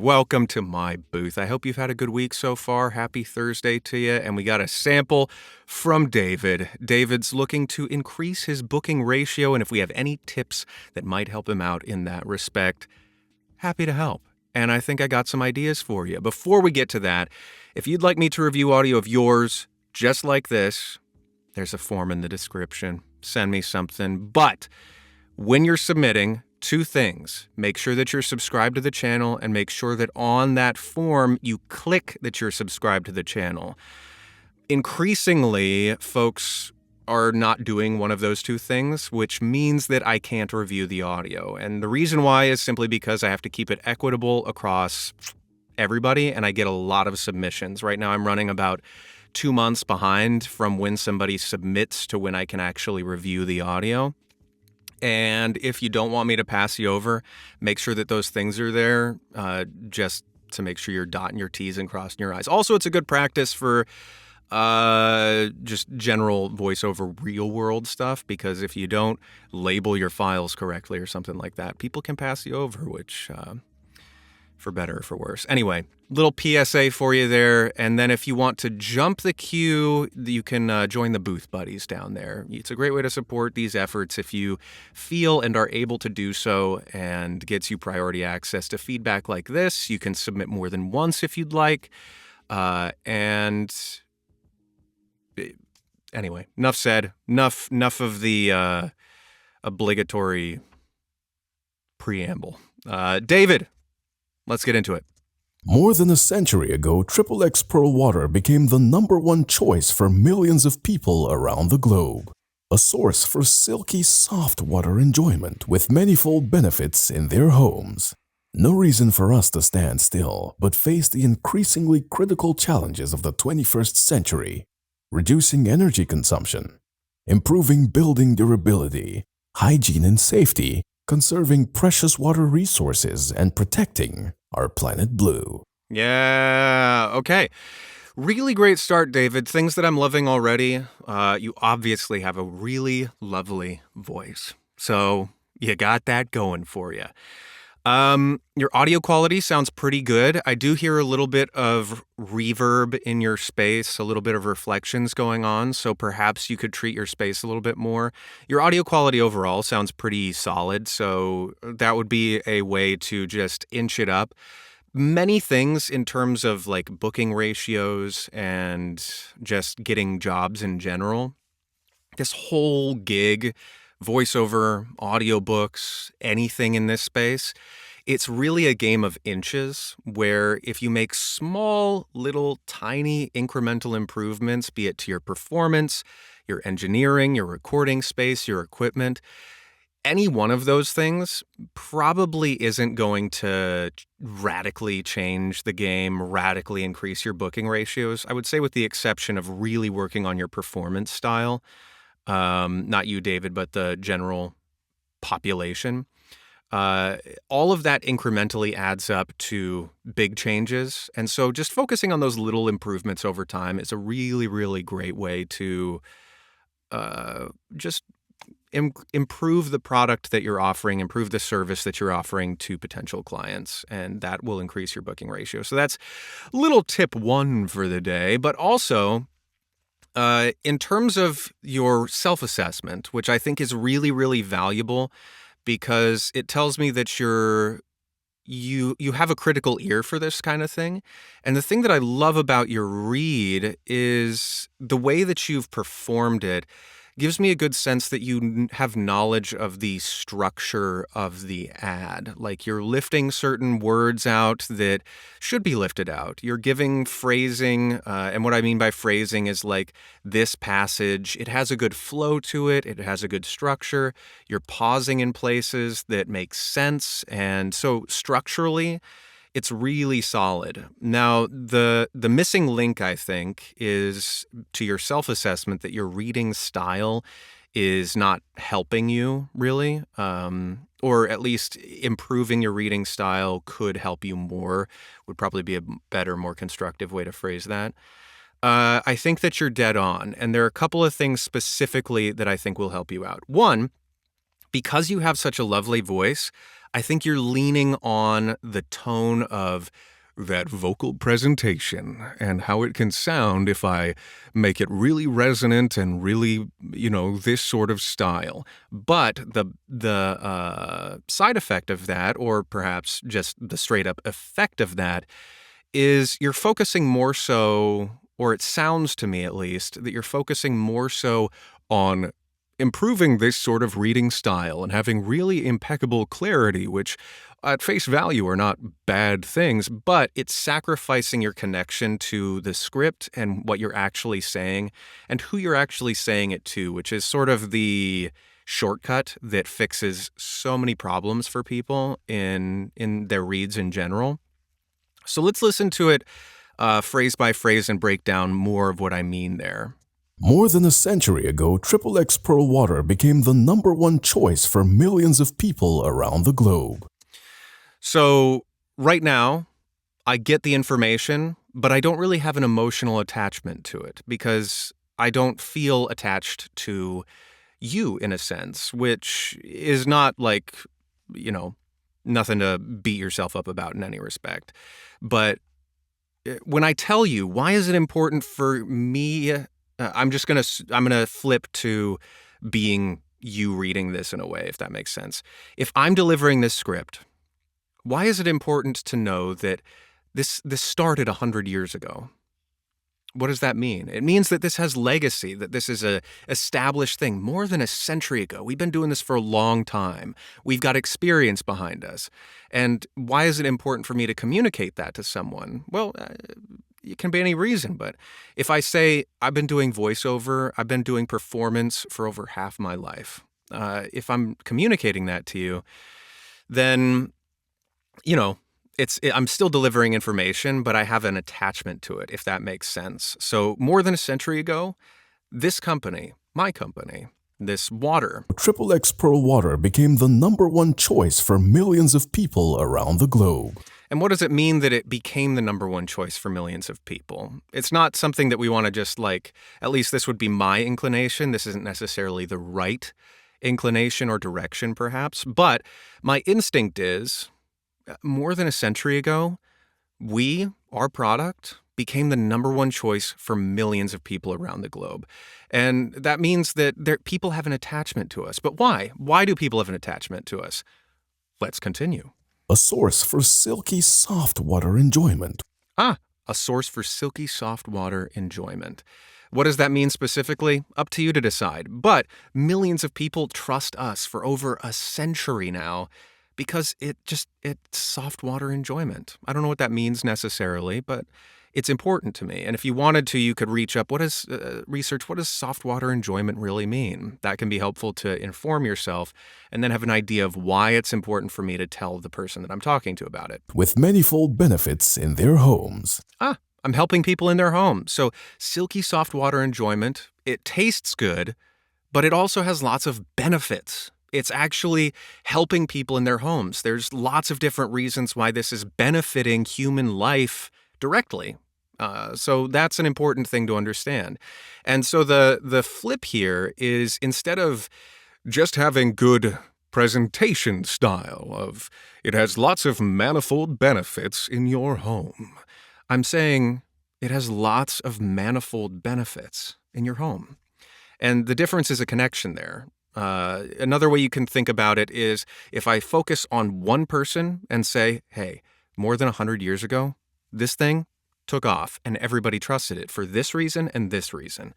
welcome to my booth. I hope you've had a good week so far. Happy Thursday to you. And we got a sample from David. David's looking to increase his booking ratio, and if we have any tips that might help him out in that respect, happy to help. And I think I got some ideas for you. Before we get to that, if you'd like me to review audio of yours just like this, there's a form in the description. Send me something. But when you're submitting, two things. Make sure that you're subscribed to the channel, and make sure that on that form you click that you're subscribed to the channel. Increasingly, folks are not doing one of those two things, which means that I can't review the audio. And the reason why is simply because I have to keep it equitable across everybody, and I get a lot of submissions. Right now I'm running about 2 months behind from when somebody submits to when I can actually review the audio. And if you don't want me to pass you over, make sure that those things are there, just to make sure you're dotting your T's and crossing your I's. Also, it's a good practice for just general voiceover real world stuff, because if you don't label your files correctly or something like that, people can pass you over, which for better or for worse. Anyway, little PSA for you there. And then if you want to jump the queue, you can join the booth buddies down there. It's a great way to support these efforts if you feel and are able to do so, and gets you priority access to feedback like this. You can submit more than once if you'd like. And anyway, enough said. Enough of the obligatory preamble. David, let's get into it. More than a century ago, XXX Pearl Water became the #1 choice for millions of people around the globe. A source for silky, soft water enjoyment with manifold benefits in their homes. No reason for us to stand still, but face the increasingly critical challenges of the 21st century. Reducing energy consumption, improving building durability, hygiene and safety, conserving precious water resources, and protecting our planet blue. Yeah, okay. Really great start, David. Things that I'm loving already. You obviously have a really lovely voice, so you got that going for you. Your audio quality sounds pretty good. I do hear a little bit of reverb in your space, a little bit of reflections going on, so perhaps you could treat your space a little bit more. Your audio quality overall sounds pretty solid, so that would be a way to just inch it up. Many things in terms of like booking ratios and just getting jobs in general. This whole gig, voiceover, audiobooks, anything in this space, it's really a game of inches, where if you make small, little, tiny incremental improvements, be it to your performance, your engineering, your recording space, your equipment, any one of those things probably isn't going to radically change the game, radically increase your booking ratios. I would say with the exception of really working on your performance style. Not you, David, but the general population. All of that incrementally adds up to big changes. And so just focusing on those little improvements over time is a really, really great way to just improve the product that you're offering, improve the service that you're offering to potential clients, and that will increase your booking ratio. So that's little tip 1 for the day. But also, in terms of your self-assessment, which I think is really, really valuable, because it tells me that you have a critical ear for this kind of thing. And the thing that I love about your read is the way that you've performed it gives me a good sense that you have knowledge of the structure of the ad. Like, you're lifting certain words out that should be lifted out. You're giving phrasing, and what I mean by phrasing is like this passage, it has a good flow to it. It has a good structure. You're pausing in places that make sense. And so structurally, it's really solid. Now, the missing link, I think, is to your self-assessment that your reading style is not helping you, really, or at least improving your reading style could help you more, would probably be a better, more constructive way to phrase that. I think that you're dead on, and there are a couple of things specifically that I think will help you out. One, because you have such a lovely voice, I think you're leaning on the tone of that vocal presentation and how it can sound if I make it really resonant and really, this sort of style. But the side effect of that, or perhaps just the straight up effect of that, is you're focusing more so, or it sounds to me at least, that you're focusing more so on improving this sort of reading style and having really impeccable clarity, which at face value are not bad things, but it's sacrificing your connection to the script and what you're actually saying and who you're actually saying it to, which is sort of the shortcut that fixes so many problems for people in their reads in general. So let's listen to it phrase by phrase and break down more of what I mean there. More than a century ago, XXX Pearl Water became the #1 choice for millions of people around the globe. So right now, I get the information, but I don't really have an emotional attachment to it because I don't feel attached to you in a sense, which is not like, nothing to beat yourself up about in any respect. But when I tell you, why is it important for me? I'm going to flip to being you reading this in a way, if that makes sense. If I'm delivering this script, why is it important to know that this started 100 years ago? What does that mean? It means that this has legacy, that this is a established thing more than a century ago. We've been doing this for a long time. We've got experience behind us. And why is it important for me to communicate that to someone? Well, it can be any reason, but if I say I've been doing voiceover, I've been doing performance for over half my life, if I'm communicating that to you, then, I'm still delivering information, but I have an attachment to it, if that makes sense. So more than a century ago, this company, my company, this water, XXX Pearl Water became the #1 choice for millions of people around the globe. And what does it mean that it became the #1 choice for millions of people? It's not something that we want to just at least this would be my inclination. This isn't necessarily the right inclination or direction, perhaps. But my instinct is, more than a century ago, our product, became the #1 choice for millions of people around the globe. And that means that people have an attachment to us. But why? Why do people have an attachment to us? Let's continue. A source for silky soft water enjoyment. A source for silky soft water enjoyment. What does that mean specifically? Up to you to decide. But millions of people trust us for over a century now because it's soft water enjoyment. I don't know what that means necessarily, but it's important to me. And if you wanted to, you could research what does soft water enjoyment really mean? That can be helpful to inform yourself and then have an idea of why it's important for me to tell the person that I'm talking to about it. With manifold benefits in their homes. I'm helping people in their homes. So silky soft water enjoyment, it tastes good, but it also has lots of benefits. It's actually helping people in their homes. There's lots of different reasons why this is benefiting human life directly. So that's an important thing to understand. And so the flip here is, instead of just having good presentation style of it has lots of manifold benefits in your home, I'm saying it has lots of manifold benefits in your home. And the difference is a connection there. Another way you can think about it is, if I focus on one person and say, hey, more than 100 years ago, this thing took off and everybody trusted it for this reason and this reason,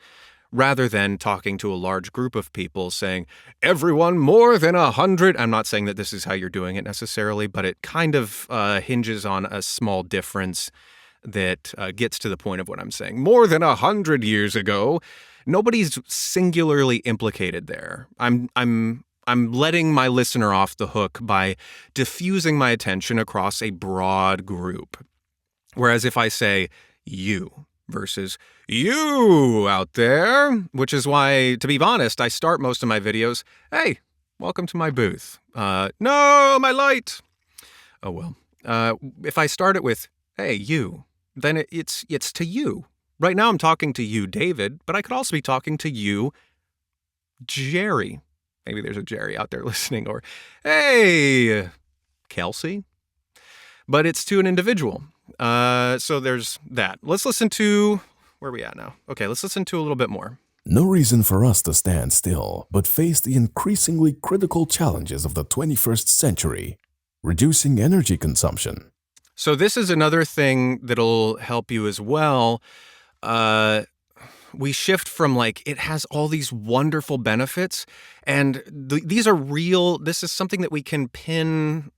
rather than talking to a large group of people saying, everyone more than 100. I'm not saying that this is how you're doing it necessarily, but it kind of hinges on a small difference that gets to the point of what I'm saying. More than 100 years ago, nobody's singularly implicated there. I'm letting my listener off the hook by diffusing my attention across a broad group. Whereas if I say you versus you out there, which is why, to be honest, I start most of my videos, hey, welcome to my booth. No, my light. Oh, well. If I start it with, hey, you, then it's to you. Right now I'm talking to you, David, but I could also be talking to you, Jerry. Maybe there's a Jerry out there listening. Or, hey, Kelsey. But it's to an individual. So there's that. Let's listen to, where are we at now? Okay, let's listen to a little bit more. No reason for us to stand still, but face the increasingly critical challenges of the 21st century, reducing energy consumption. So this is another thing that'll help you as well. We shift from like, it has all these wonderful benefits, and these are real. This is something that we can pin,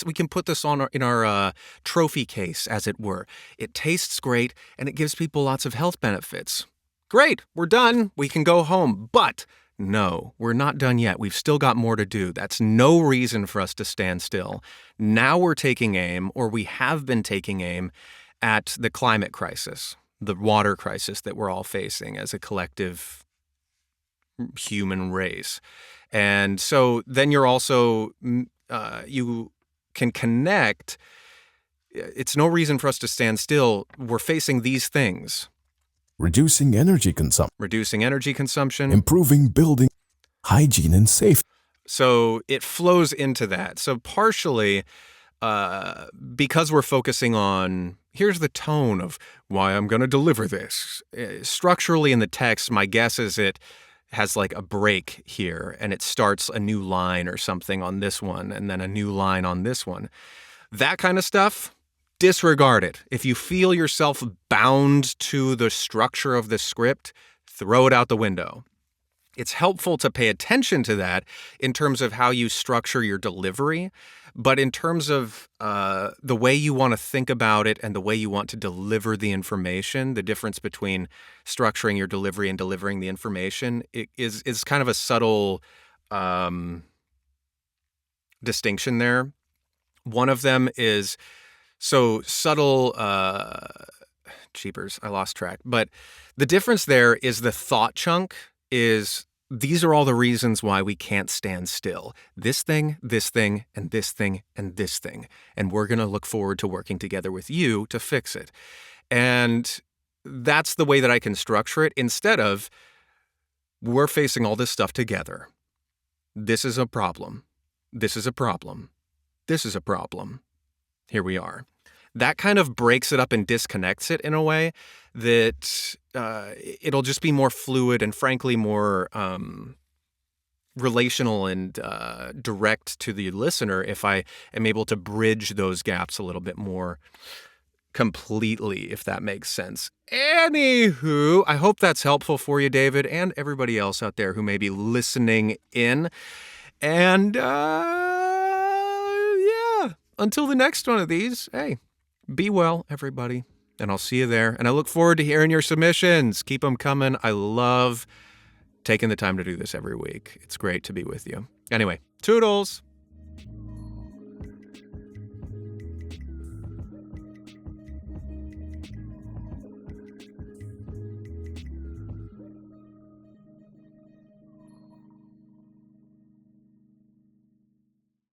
we can put this on in our trophy case, as it were. It tastes great, and it gives people lots of health benefits. Great, we're done. We can go home. But no, we're not done yet. We've still got more to do. That's no reason for us to stand still. Now we're taking aim, or we have been taking aim, at the climate crisis, the water crisis that we're all facing as a collective human race. And so then you're also, you can connect. It's no reason for us to stand still. We're facing these things. Reducing energy consumption, improving building hygiene and safety. So it flows into that. So partially, because we're focusing on, here's the tone of why I'm going to deliver this. Structurally in the text, my guess is it has like a break here, and it starts a new line or something on this one, and then a new line on this one. That kind of stuff, disregard it. If you feel yourself bound to the structure of the script, throw it out the window. It's helpful to pay attention to that in terms of how you structure your delivery, but in terms of the way you want to think about it and the way you want to deliver the information, the difference between structuring your delivery and delivering the information is kind of a subtle distinction there. One of them is so subtle, cheapers, I lost track. But the difference there is the thought chunk is, these are all the reasons why we can't stand still. This thing, and this thing, and this thing. And we're going to look forward to working together with you to fix it. And that's the way that I can structure it, instead of, we're facing all this stuff together. This is a problem. This is a problem. This is a problem. Here we are. That kind of breaks it up and disconnects it in a way that it'll just be more fluid and frankly more relational and direct to the listener if I am able to bridge those gaps a little bit more completely, if that makes sense. Anywho, I hope that's helpful for you, David, and everybody else out there who may be listening in. And yeah, until the next one of these, hey, be well, everybody, and I'll see you there. And I look forward to hearing your submissions. Keep them coming. I love taking the time to do this every week. It's great to be with you. Anyway, toodles.